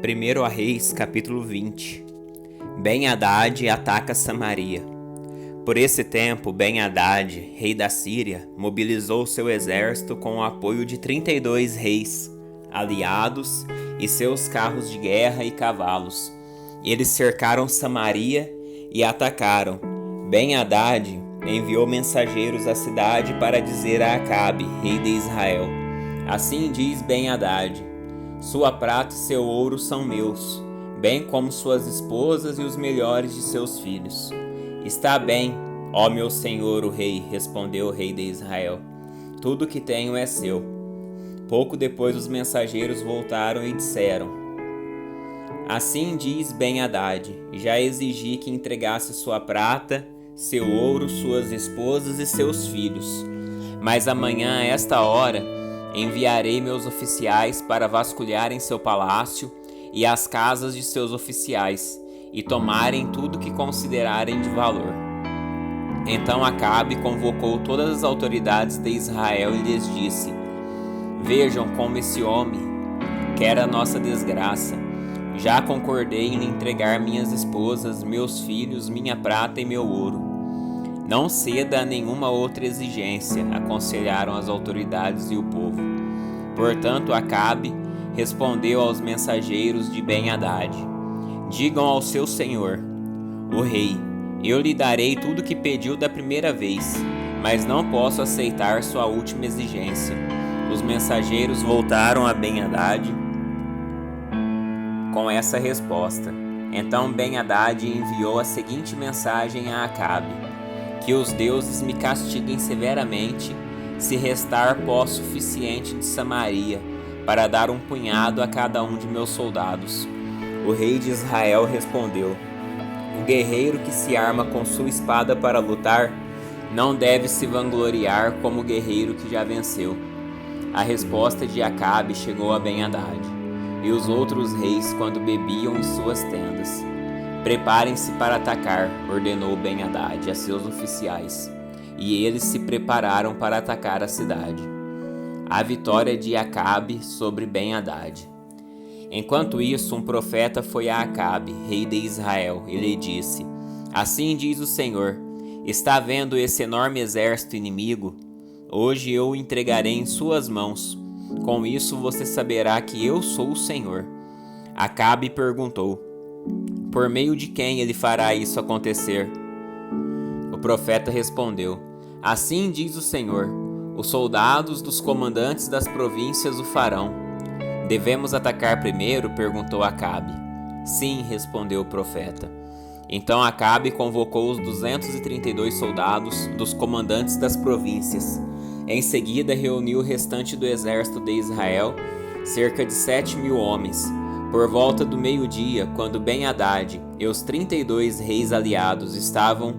1 Reis, capítulo 20. Ben-Hadad ataca Samaria. Por esse tempo, Ben-Hadad, rei da Síria, mobilizou seu exército com o apoio de 32 reis, aliados e seus carros de guerra e cavalos. Eles cercaram Samaria e atacaram. Ben-Hadad enviou mensageiros à cidade para dizer a Acabe, rei de Israel: Assim diz Ben-Hadad: Sua prata e seu ouro são meus, bem como suas esposas e os melhores de seus filhos. Está bem, ó meu senhor o rei, respondeu o rei de Israel. Tudo que tenho é seu. Pouco depois os mensageiros voltaram e disseram: Assim diz Ben-Hadad: Já exigi que entregasse sua prata, seu ouro, suas esposas e seus filhos. Mas amanhã, a esta hora, enviarei meus oficiais para vasculharem seu palácio e as casas de seus oficiais e tomarem tudo que considerarem de valor. Então Acabe convocou todas as autoridades de Israel e lhes disse: Vejam como esse homem quer a nossa desgraça. Já concordei em lhe entregar minhas esposas, meus filhos, minha prata e meu ouro. Não ceda a nenhuma outra exigência, aconselharam as autoridades e o povo. Portanto, Acabe respondeu aos mensageiros de Ben-Hadad: Digam ao seu senhor, o rei: Eu lhe darei tudo que pediu da primeira vez, mas não posso aceitar sua última exigência. Os mensageiros voltaram a Ben-Hadad com essa resposta. Então Ben-Hadad enviou a seguinte mensagem a Acabe: Que os deuses me castiguem severamente, se restar pó suficiente de Samaria, para dar um punhado a cada um de meus soldados. O rei de Israel respondeu: O guerreiro que se arma com sua espada para lutar não deve se vangloriar como o guerreiro que já venceu. A resposta de Acabe chegou a Ben-Hadad e os outros reis quando bebiam em suas tendas. Preparem-se para atacar, ordenou Ben-Hadad a seus oficiais, e eles se prepararam para atacar a cidade. A vitória de Acabe sobre Ben-Hadad. Enquanto isso, um profeta foi a Acabe, rei de Israel, e lhe disse: Assim diz o Senhor: Está vendo esse enorme exército inimigo? Hoje eu o entregarei em suas mãos. Com isso você saberá que eu sou o Senhor. Acabe perguntou: Por meio de quem ele fará isso acontecer? O profeta respondeu: Assim diz o Senhor: Os soldados dos comandantes das províncias o farão. Devemos atacar primeiro? Perguntou Acabe. Sim, respondeu o profeta. Então Acabe convocou os 232 soldados dos comandantes das províncias. Em seguida reuniu o restante do exército de Israel, cerca de 7.000 homens. Por volta do meio-dia, quando Ben-Hadad e os 32 reis aliados estavam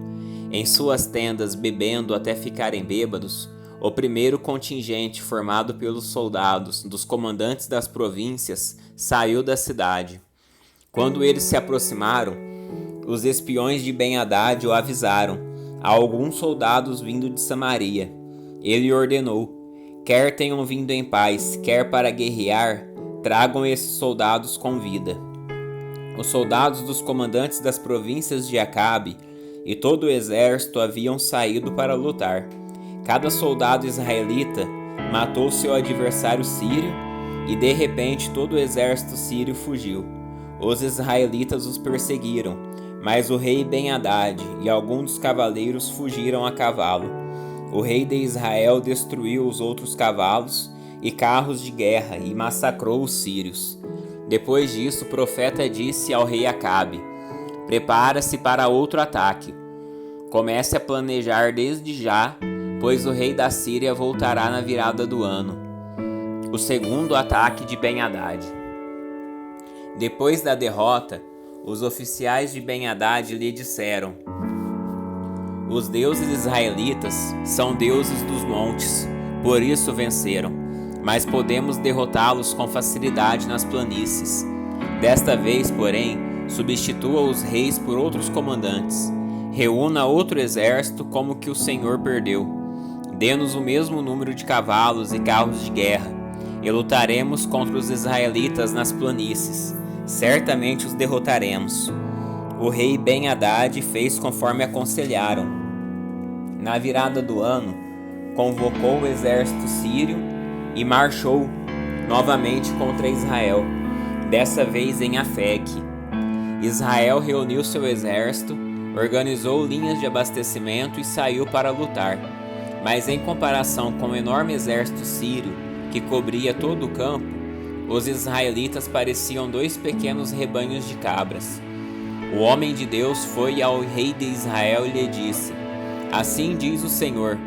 em suas tendas bebendo até ficarem bêbados, o primeiro contingente, formado pelos soldados dos comandantes das províncias, saiu da cidade. Quando eles se aproximaram, os espiões de Ben-Hadad o avisaram: Há alguns soldados vindo de Samaria. Ele ordenou: Quer tenham vindo em paz, quer para guerrear, tragam esses soldados com vida. Os soldados dos comandantes das províncias de Acabe e todo o exército haviam saído para lutar. Cada soldado israelita matou seu adversário sírio e de repente todo o exército sírio fugiu. Os israelitas os perseguiram, mas o rei Ben-Hadad e alguns dos cavaleiros fugiram a cavalo. O rei de Israel destruiu os outros cavalos e carros de guerra e massacrou os sírios. Depois disso, o profeta disse ao rei Acabe: Prepara-se para outro ataque. Comece a planejar desde já, pois o rei da Síria voltará na virada do ano. O segundo ataque de Ben-Hadad. Depois da derrota, os oficiais de Ben-Hadad lhe disseram: Os deuses israelitas são deuses dos montes, por isso venceram, mas podemos derrotá-los com facilidade nas planícies. Desta vez, porém, substitua os reis por outros comandantes. Reúna outro exército como que o Senhor perdeu. Dê-nos o mesmo número de cavalos e carros de guerra, e lutaremos contra os israelitas nas planícies. certamente os derrotaremos. O rei Ben-Hadad fez conforme aconselharam. Na virada do ano, convocou o exército sírio e marchou novamente contra Israel, dessa vez em Afeque. Israel reuniu seu exército, organizou linhas de abastecimento e saiu para lutar. Mas em comparação com o enorme exército sírio que cobria todo o campo, os israelitas pareciam 2 pequenos rebanhos de cabras. O homem de Deus foi ao rei de Israel e lhe disse: Assim diz o Senhor,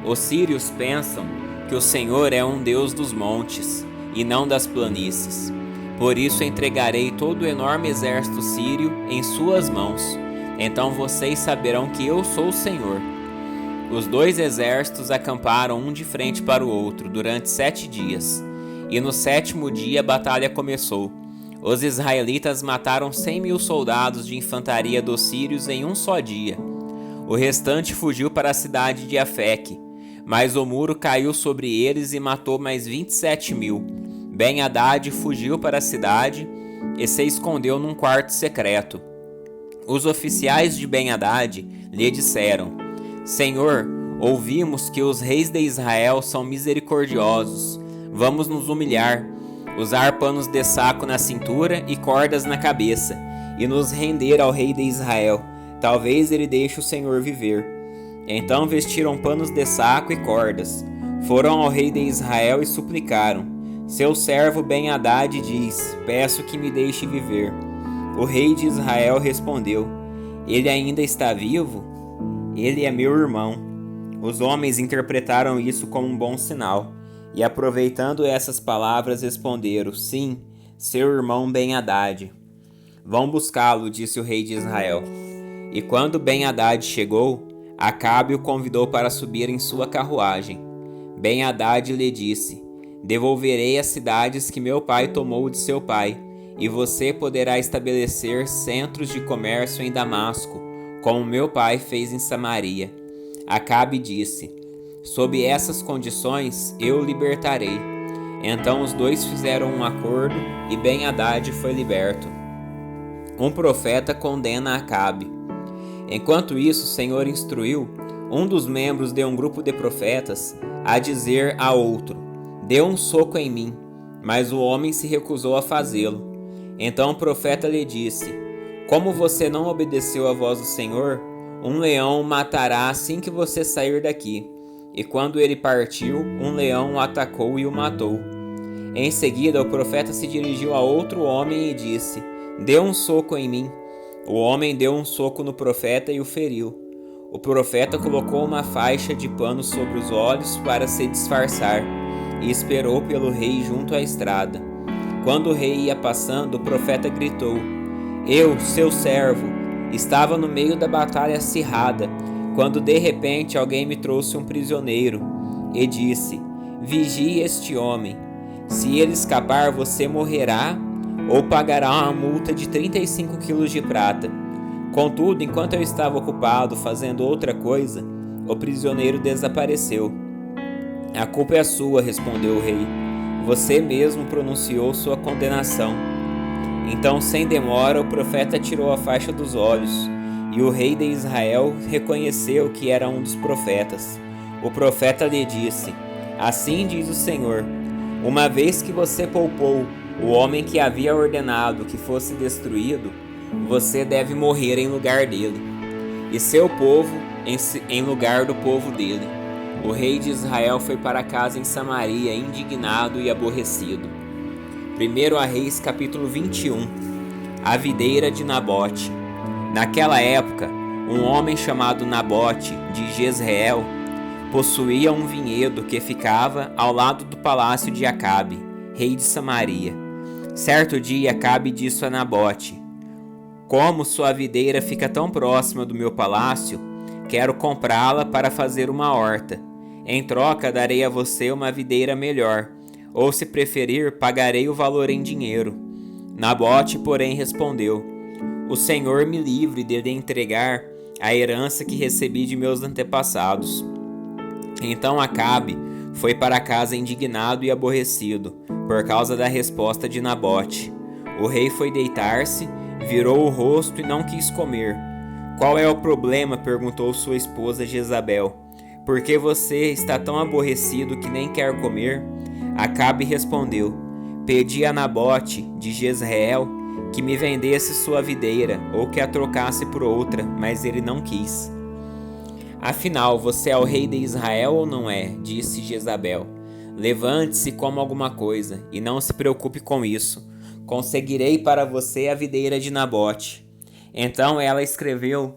os sírios pensam que o Senhor é um Deus dos montes e não das planícies. Por isso entregarei todo o enorme exército sírio em suas mãos. Então vocês saberão que eu sou o Senhor. Os 2 exércitos acamparam um de frente para o outro durante 7 dias. E no 7º dia a batalha começou. Os israelitas mataram 100.000 soldados de infantaria dos sírios em um só dia. O restante fugiu para a cidade de Afeque, mas o muro caiu sobre eles e matou mais 27.000. Ben-Hadad fugiu para a cidade e se escondeu num quarto secreto. Os oficiais de Ben-Hadad lhe disseram: Senhor, ouvimos que os reis de Israel são misericordiosos. Vamos nos humilhar, usar panos de saco na cintura e cordas na cabeça, e nos render ao rei de Israel. Talvez ele deixe o Senhor viver. Então vestiram panos de saco e cordas. Foram ao rei de Israel e suplicaram: Seu servo Ben-Hadad diz: Peço que me deixe viver. O rei de Israel respondeu: Ele ainda está vivo? Ele é meu irmão. Os homens interpretaram isso como um bom sinal, e aproveitando essas palavras responderam: Sim, seu irmão Ben-Hadad. Vão buscá-lo, disse o rei de Israel. E quando Ben-Hadad chegou, Acabe o convidou para subir em sua carruagem. Ben-Hadad lhe disse: Devolverei as cidades que meu pai tomou de seu pai, e você poderá estabelecer centros de comércio em Damasco, como meu pai fez em Samaria. Acabe disse: Sob essas condições eu o libertarei. Então os 2 fizeram um acordo e Ben-Hadad foi liberto. Um profeta condena Acabe. Enquanto isso, o Senhor instruiu um dos membros de um grupo de profetas a dizer a outro: Dê um soco em mim. Mas o homem se recusou a fazê-lo. Então o profeta lhe disse: Como você não obedeceu à voz do Senhor, um leão o matará assim que você sair daqui. E quando ele partiu, um leão o atacou e o matou. Em seguida, o profeta se dirigiu a outro homem e disse: Dê um soco em mim. O homem deu um soco no profeta e o feriu. O profeta colocou uma faixa de pano sobre os olhos para se disfarçar e esperou pelo rei junto à estrada. Quando o rei ia passando, o profeta gritou: Eu, seu servo, estava no meio da batalha acirrada, quando de repente alguém me trouxe um prisioneiro e disse: Vigie este homem. Se ele escapar, você morrerá ou pagará uma multa de 35 quilos de prata. Contudo, enquanto eu estava ocupado fazendo outra coisa, o prisioneiro desapareceu. A culpa é sua, respondeu o rei. Você mesmo pronunciou sua condenação. Então, sem demora, o profeta tirou a faixa dos olhos, e o rei de Israel reconheceu que era um dos profetas. O profeta lhe disse: Assim diz o Senhor, uma vez que você poupou o homem que havia ordenado que fosse destruído, você deve morrer em lugar dele, e seu povo em lugar do povo dele. O rei de Israel foi para casa em Samaria, indignado e aborrecido. 1 Reis capítulo 21. A videira de Nabote. Naquela época, um homem chamado Nabote, de Jezreel, possuía um vinhedo que ficava ao lado do palácio de Acabe, rei de Samaria. Certo dia, Acabe disse a Nabote: Como sua videira fica tão próxima do meu palácio, quero comprá-la para fazer uma horta. Em troca, darei a você uma videira melhor, ou se preferir, pagarei o valor em dinheiro. Nabote, porém, respondeu: O Senhor me livre de lhe entregar a herança que recebi de meus antepassados. Então Acabe foi para casa indignado e aborrecido, por causa da resposta de Nabote. O rei foi deitar-se, virou o rosto e não quis comer. Qual é o problema? Perguntou sua esposa Jezabel. Por que você está tão aborrecido que nem quer comer? Acabe respondeu: Pedi a Nabote de Jezreel que me vendesse sua videira ou que a trocasse por outra, mas ele não quis. Afinal, você é o rei de Israel ou não é? Disse Jezabel. Levante-se e coma alguma coisa, e não se preocupe com isso. Conseguirei para você a videira de Nabote. Então ela escreveu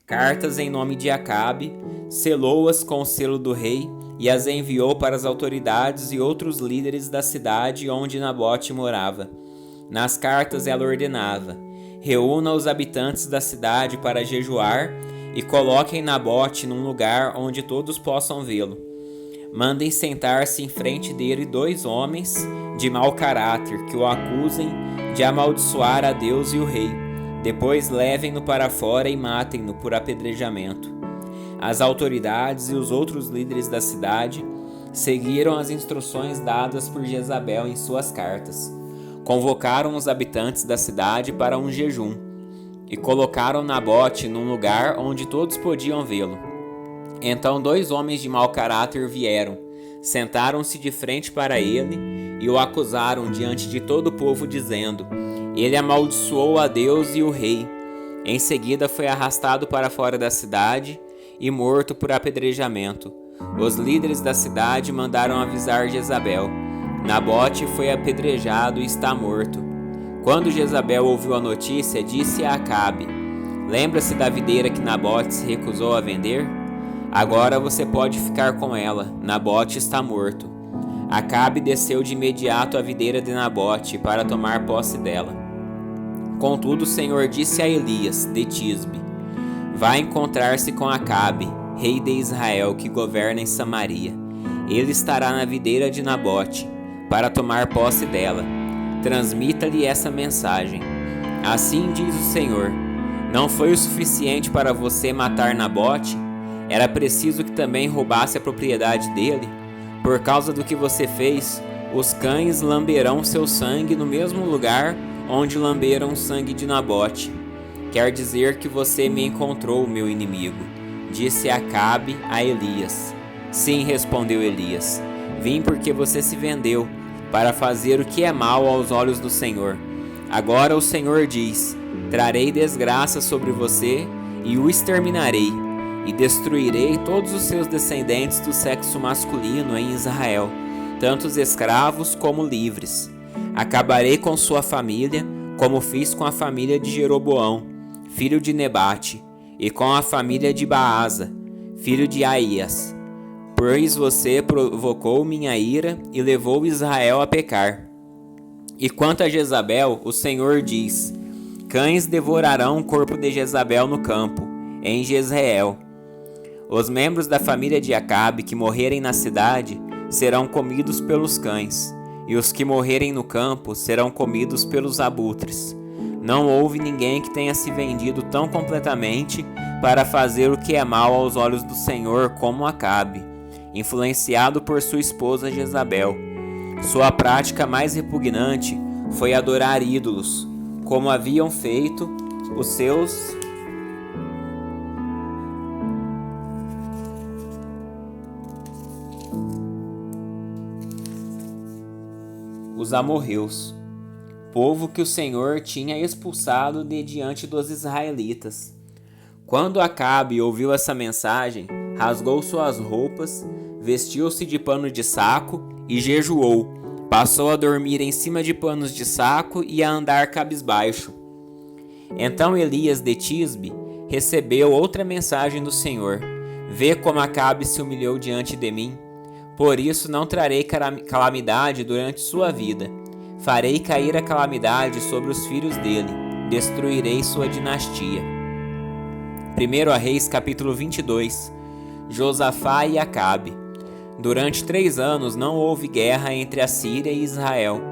cartas em nome de Acabe, selou-as com o selo do rei e as enviou para as autoridades e outros líderes da cidade onde Nabote morava. Nas cartas ela ordenava: reúna os habitantes da cidade para jejuar e coloquem Nabote num lugar onde todos possam vê-lo. Mandem sentar-se em frente dele 2 homens de mau caráter que o acusem de amaldiçoar a Deus e o rei. Depois levem-no para fora e matem-no por apedrejamento. As autoridades e os outros líderes da cidade seguiram as instruções dadas por Jezabel em suas cartas. Convocaram os habitantes da cidade para um jejum e colocaram Nabote num lugar onde todos podiam vê-lo. Então 2 homens de mau caráter vieram, sentaram-se de frente para ele e o acusaram diante de todo o povo, dizendo: ele amaldiçoou a Deus e o rei. Em seguida foi arrastado para fora da cidade e morto por apedrejamento. Os líderes da cidade mandaram avisar Jezabel: Nabote foi apedrejado e está morto. Quando Jezabel ouviu a notícia, disse a Acabe: lembra-se da videira que Nabote se recusou a vender? Agora você pode ficar com ela, Nabote está morto. Acabe desceu de imediato à videira de Nabote para tomar posse dela. Contudo, o Senhor disse a Elias, de Tisbe: vai encontrar-se com Acabe, rei de Israel, que governa em Samaria. Ele estará na videira de Nabote, para tomar posse dela. Transmita-lhe essa mensagem. Assim diz o Senhor: não foi o suficiente para você matar Nabote? Era preciso que também roubasse a propriedade dele? Por causa do que você fez, os cães lamberão seu sangue no mesmo lugar onde lamberam o sangue de Nabote. Quer dizer que você me encontrou, meu inimigo, disse Acabe a Elias. Sim, respondeu Elias, vim porque você se vendeu, para fazer o que é mal aos olhos do Senhor. Agora o Senhor diz: trarei desgraça sobre você e o exterminarei, e destruirei todos os seus descendentes do sexo masculino em Israel, tanto os escravos como livres. Acabarei com sua família, como fiz com a família de Jeroboão, filho de Nebate, e com a família de Baasa, filho de Aías. Pois você provocou minha ira e levou Israel a pecar. E quanto a Jezabel, o Senhor diz: cães devorarão o corpo de Jezabel no campo, em Jezreel. Os membros da família de Acabe que morrerem na cidade serão comidos pelos cães, e os que morrerem no campo serão comidos pelos abutres. Não houve ninguém que tenha se vendido tão completamente para fazer o que é mal aos olhos do Senhor como Acabe, influenciado por sua esposa Jezabel. Sua prática mais repugnante foi adorar ídolos, como haviam feito os amorreus, povo que o Senhor tinha expulsado de diante dos israelitas. Quando Acabe ouviu essa mensagem, rasgou suas roupas, vestiu-se de pano de saco e jejuou. Passou a dormir em cima de panos de saco e a andar cabisbaixo. Então Elias de Tisbe recebeu outra mensagem do Senhor: vê como Acabe se humilhou diante de mim. Por isso não trarei calamidade durante sua vida. Farei cair a calamidade sobre os filhos dele. Destruirei sua dinastia. 1 Reis capítulo 22. Josafá e Acabe. Durante 3 anos não houve guerra entre a Síria e Israel.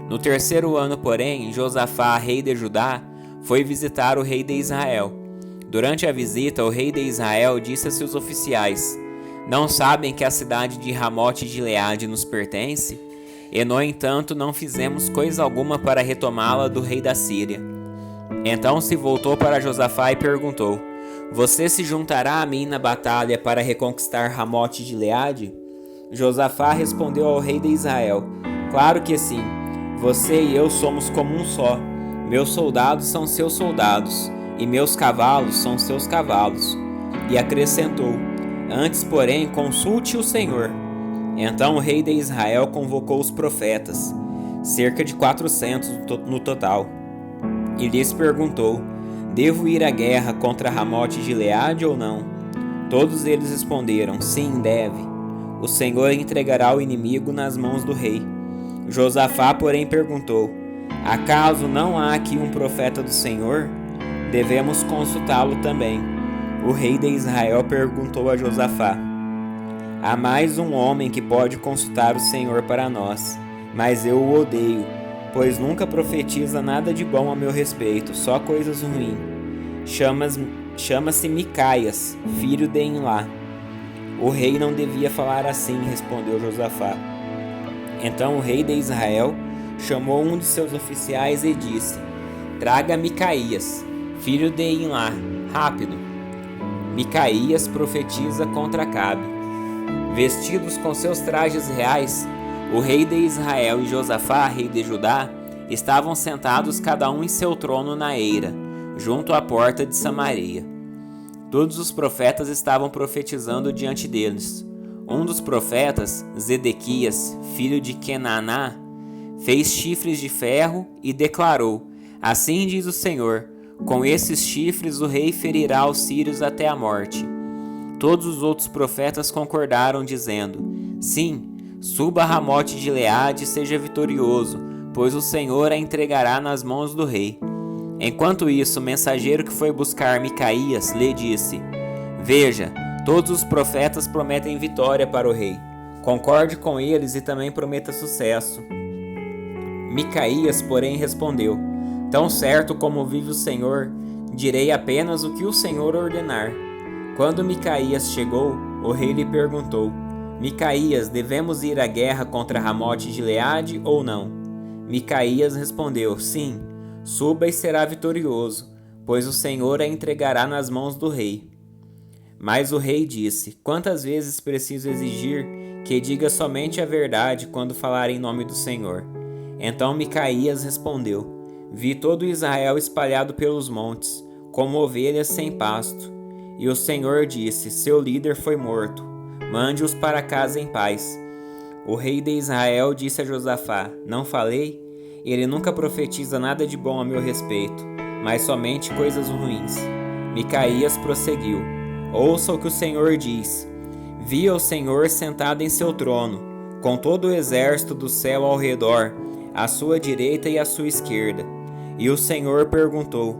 No 3º ano, porém, Josafá, rei de Judá, foi visitar o rei de Israel. Durante a visita, o rei de Israel disse a seus oficiais: não sabem que a cidade de Ramote de Gileade nos pertence? e no entanto não fizemos coisa alguma para retomá-la do rei da Síria. Então se voltou para Josafá e perguntou: Você se juntará a mim na batalha para reconquistar Ramote de Gileade? Josafá respondeu ao rei de Israel: Claro que sim. Você e eu somos como um só. Meus soldados são seus soldados, e meus cavalos são seus cavalos. E acrescentou: Antes, porém, consulte o Senhor. Então o rei de Israel convocou os profetas, cerca de 400 no total, e lhes perguntou: Devo ir à guerra contra Ramote de Gileade ou não? Todos eles responderam: Sim, deve. O Senhor entregará o inimigo nas mãos do rei. Josafá, porém, perguntou: Acaso não há aqui um profeta do Senhor? Devemos consultá-lo também. O rei de Israel perguntou a Josafá: Há mais um homem que pode consultar o Senhor para nós, mas eu o odeio, pois nunca profetiza nada de bom a meu respeito, só coisas ruins. Chama-se Micaias, filho de Imlá. O rei não devia falar assim, respondeu Josafá. Então o rei de Israel chamou um de seus oficiais e disse: Traga Micaias, filho de Imlá, rápido. Micaias profetiza contra Acabe. Vestidos com seus trajes reais, o rei de Israel e Josafá, rei de Judá, estavam sentados cada um em seu trono na eira, junto à porta de Samaria. Todos os profetas estavam profetizando diante deles. Um dos profetas, Zedequias, filho de Kenaná, fez chifres de ferro e declarou: Assim diz o Senhor, com esses chifres o rei ferirá os sírios até a morte. Todos os outros profetas concordaram, dizendo: Sim, suba a Ramote de Gileade e seja vitorioso, pois o Senhor a entregará nas mãos do rei. Enquanto isso, o mensageiro que foi buscar Micaias lhe disse: Veja, todos os profetas prometem vitória para o rei. Concorde com eles e também prometa sucesso. Micaias, porém, respondeu: Tão certo como vive o Senhor, direi apenas o que o Senhor ordenar. Quando Micaias chegou, o rei lhe perguntou: Micaias, devemos ir à guerra contra Ramote de Gileade ou não? Micaias respondeu: Sim, suba e será vitorioso, pois o Senhor a entregará nas mãos do rei. Mas o rei disse: Quantas vezes preciso exigir que diga somente a verdade quando falar em nome do Senhor? Então Micaias respondeu: Vi todo Israel espalhado pelos montes, como ovelhas sem pasto. E o Senhor disse: Seu líder foi morto. Mande-os para casa em paz. O rei de Israel disse a Josafá: Não falei? Ele nunca profetiza nada de bom a meu respeito, mas somente coisas ruins. Micaias prosseguiu: Ouça o que o Senhor diz. Vi o Senhor sentado em seu trono, com todo o exército do céu ao redor, à sua direita e à sua esquerda. E o Senhor perguntou: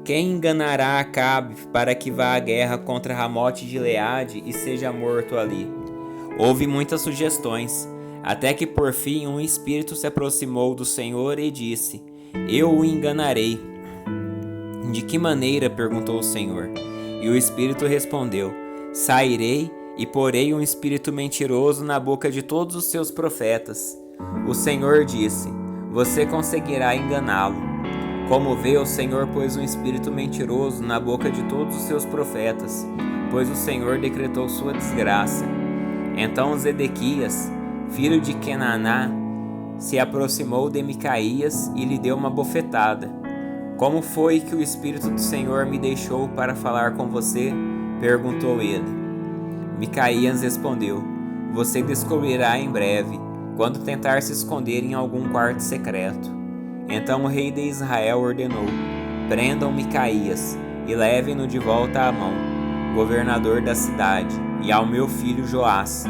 Quem enganará Acabe para que vá à guerra contra Ramote de Gileade e seja morto ali? Houve muitas sugestões, até que por fim um espírito se aproximou do Senhor e disse: Eu o enganarei. De que maneira? Perguntou o Senhor. E o espírito respondeu: Sairei e porei um espírito mentiroso na boca de todos os seus profetas. O Senhor disse: Você conseguirá enganá-lo. Como vê, o Senhor pôs um espírito mentiroso na boca de todos os seus profetas, pois o Senhor decretou sua desgraça. Então Zedequias, filho de Kenaná, se aproximou de Micaias e lhe deu uma bofetada. Como foi que o Espírito do Senhor me deixou para falar com você? Perguntou ele. Micaias respondeu: Você descobrirá em breve, quando tentar se esconder em algum quarto secreto. Então o rei de Israel ordenou: Prendam Micaias e levem-no de volta a Amon, governador da cidade, e ao meu filho Joás,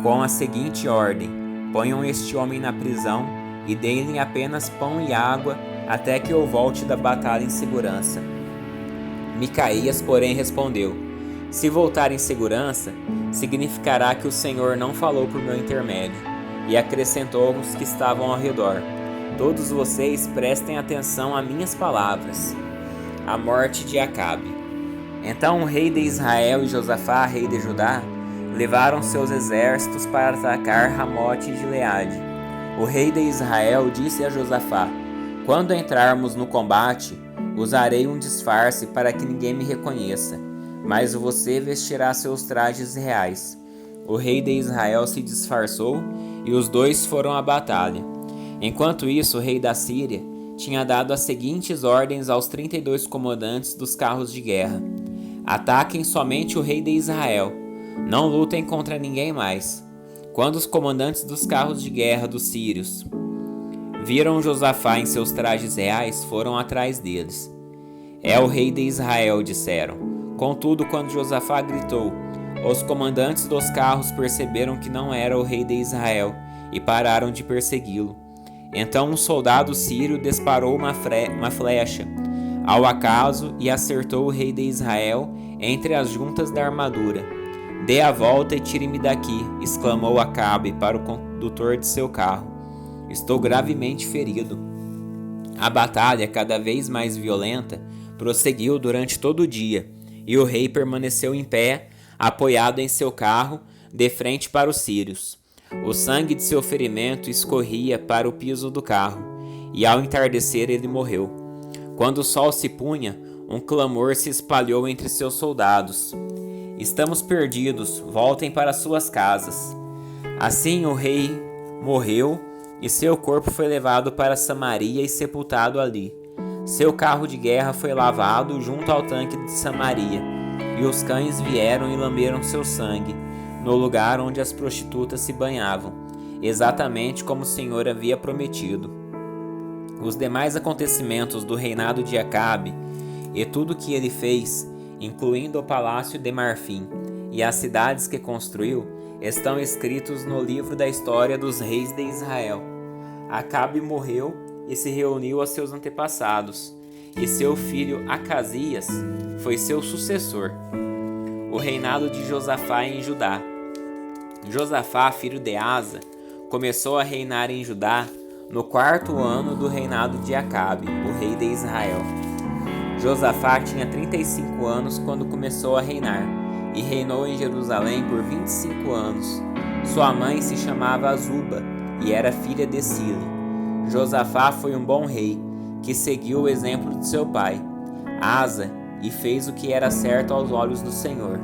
com a seguinte ordem: Ponham este homem na prisão e deem-lhe apenas pão e água até que eu volte da batalha em segurança. Micaias, porém, respondeu: Se voltar em segurança, significará que o Senhor não falou por meu intermédio. E acrescentou aos que estavam ao redor: Todos vocês prestem atenção a minhas palavras. A morte de Acabe. Então o rei de Israel e Josafá, rei de Judá, levaram seus exércitos para atacar Ramote de Gileade. O rei de Israel disse a Josafá: quando entrarmos no combate, usarei um disfarce para que ninguém me reconheça, mas você vestirá seus trajes reais. O rei de Israel se disfarçou e os dois foram à batalha. Enquanto isso, o rei da Síria tinha dado as seguintes ordens aos 32 comandantes dos carros de guerra: ataquem somente o rei de Israel, não lutem contra ninguém mais. Quando os comandantes dos carros de guerra dos sírios viram Josafá em seus trajes reais, foram atrás deles. É o rei de Israel, disseram. Contudo, quando Josafá gritou, os comandantes dos carros perceberam que não era o rei de Israel e pararam de persegui-lo. Então um soldado sírio disparou uma flecha ao acaso e acertou o rei de Israel entre as juntas da armadura. Dê a volta e tire-me daqui, exclamou Acabe para o condutor de seu carro. Estou gravemente ferido. A batalha, cada vez mais violenta, prosseguiu durante todo o dia, e o rei permaneceu em pé, apoiado em seu carro, de frente para os sírios. O sangue de seu ferimento escorria para o piso do carro, e ao entardecer ele morreu. Quando o sol se punha, um clamor se espalhou entre seus soldados: estamos perdidos, voltem para suas casas. Assim o rei morreu, e seu corpo foi levado para Samaria e sepultado ali. Seu carro de guerra foi lavado junto ao tanque de Samaria, e os cães vieram e lamberam seu sangue, no lugar onde as prostitutas se banhavam, exatamente como o Senhor havia prometido. Os demais acontecimentos do reinado de Acabe e tudo o que ele fez, incluindo o palácio de marfim e as cidades que construiu, estão escritos no livro da história dos reis de Israel. Acabe morreu e se reuniu a seus antepassados, e seu filho Acasias foi seu sucessor. O reinado de Josafá em Judá. Josafá, filho de Asa, começou a reinar em Judá no 4º ano do reinado de Acabe, o rei de Israel. Josafá tinha 35 anos quando começou a reinar, e reinou em Jerusalém por 25 anos. Sua mãe se chamava Azuba, e era filha de Sile. Josafá foi um bom rei, que seguiu o exemplo de seu pai, Asa, e fez o que era certo aos olhos do Senhor.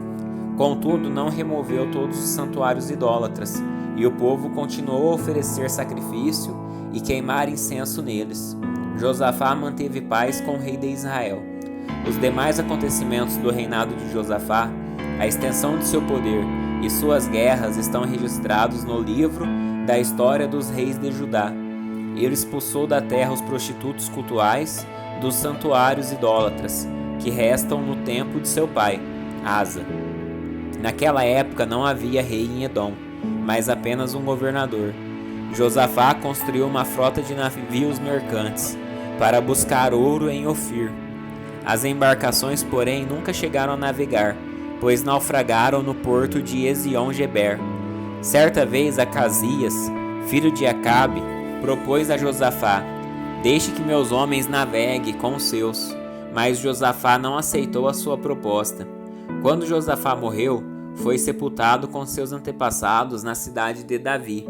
Contudo, não removeu todos os santuários idólatras, e o povo continuou a oferecer sacrifício e queimar incenso neles. Josafá manteve paz com o rei de Israel. Os demais acontecimentos do reinado de Josafá, a extensão de seu poder e suas guerras estão registrados no livro da história dos reis de Judá. Ele expulsou da terra os prostitutos cultuais dos santuários idólatras, que restam no templo de seu pai, Asa. Naquela época não havia rei em Edom, mas apenas um governador. Josafá construiu uma frota de navios mercantes para buscar ouro em Ofir. As embarcações, porém, nunca chegaram a navegar, pois naufragaram no porto de Ezion-Geber. Certa vez Acasias, filho de Acabe, propôs a Josafá: deixe que meus homens naveguem com os seus. Mas Josafá não aceitou a sua proposta. Quando Josafá morreu, foi sepultado com seus antepassados na cidade de Davi.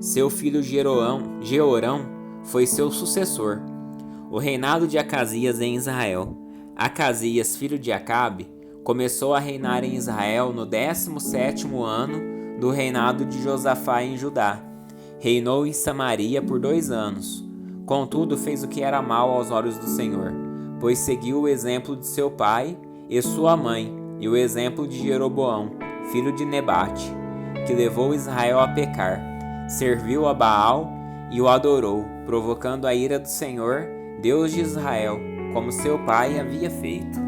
Seu filho Jeorão foi seu sucessor. O reinado de Acasias em Israel. Acasias, filho de Acabe, começou a reinar em Israel no 17º ano do reinado de Josafá em Judá. Reinou em Samaria por 2 anos. Contudo, fez o que era mal aos olhos do Senhor, pois seguiu o exemplo de seu pai e sua mãe, e o exemplo de Jeroboão, filho de Nebate, que levou Israel a pecar. Serviu a Baal e o adorou, provocando a ira do Senhor, Deus de Israel, como seu pai havia feito.